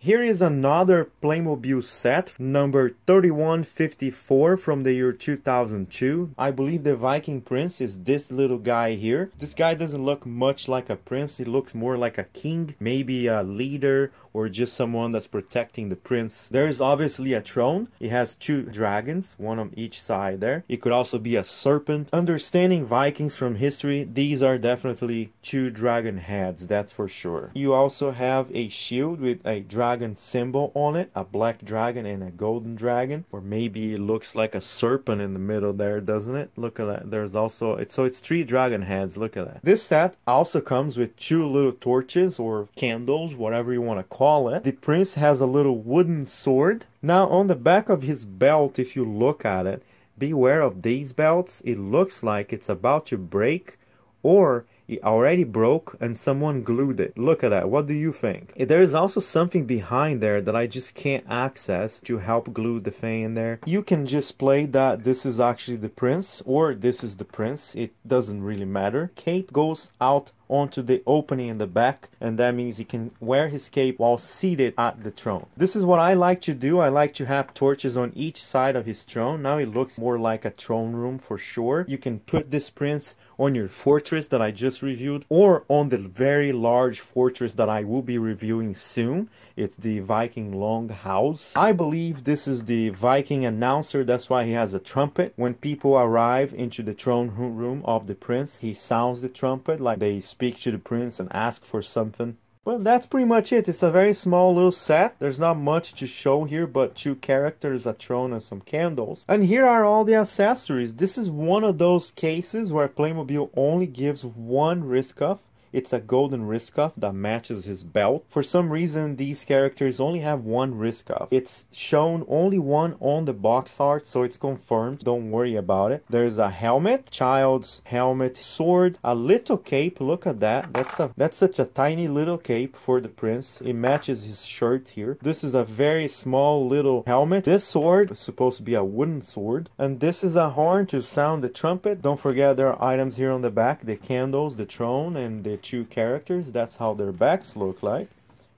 Here is another Playmobil set, number 3154 from the year 2002. I believe the Viking prince is this little guy here. This guy doesn't look much like a prince, he looks more like a king, maybe a leader or just someone that's protecting the prince. There is obviously a throne. It has two dragons, one on each side there. It could also be a serpent. Understanding Vikings from history, these are definitely two dragon heads, that's for sure. You also have a shield with a dragon symbol on it, a black dragon and a golden dragon, or maybe it looks like a serpent in the middle there, doesn't it? Look at that. There's also it's three dragon heads. Look at that. This set also comes with two little torches or candles, whatever you want to call it. The prince has a little wooden sword. Now on the back of his belt, if you look at it, beware of these belts. It looks like it's about to break, or it already broke and someone glued it. Look at that. What do you think? There is also something behind there that I just can't access to help glue the thing in there. You can just play that this is actually the prince or this is the prince. It doesn't really matter. Cape goes out onto the opening in the back, and that means he can wear his cape while seated at the throne. This is what I like to do. I like to have torches on each side of his throne. Now it looks more like a throne room for sure. You can put this prince on your fortress that I just reviewed, or on the very large fortress that I will be reviewing soon. It's the Viking Longhouse. I believe this is the Viking announcer. That's why he has a trumpet. When people arrive into the throne room of the prince, he sounds the trumpet like they speak to the prince and ask for something. Well, that's pretty much it. It's a very small little set. There's not much to show here but two characters, a throne, and some candles. And here are all the accessories. This is one of those cases where Playmobil only gives one wrist cuff. It's a golden wrist cuff that matches his belt. For some reason, these characters only have one wrist cuff. It's shown only one on the box art, so it's confirmed. Don't worry about it. There's a helmet, child's helmet, sword, a little cape. Look at that. That's such a tiny little cape for the prince. It matches his shirt here. This is a very small little helmet. This sword is supposed to be a wooden sword. And this is a horn to sound the trumpet. Don't forget there are items here on the back. The candles, the throne, and the two characters. That's how their backs look like.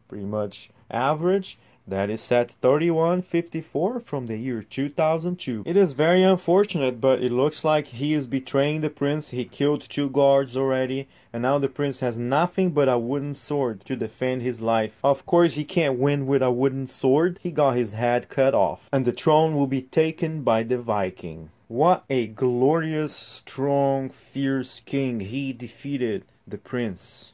Pretty much average. That is set 3154 from the year 2002. It is very unfortunate, but it looks like he is betraying the prince. He killed two guards already, and now the prince has nothing but a wooden sword to defend his life. Of course, he can't win with a wooden sword. He got his head cut off, and the throne will be taken by the Viking. What a glorious, strong, fierce king. He defeated the prince.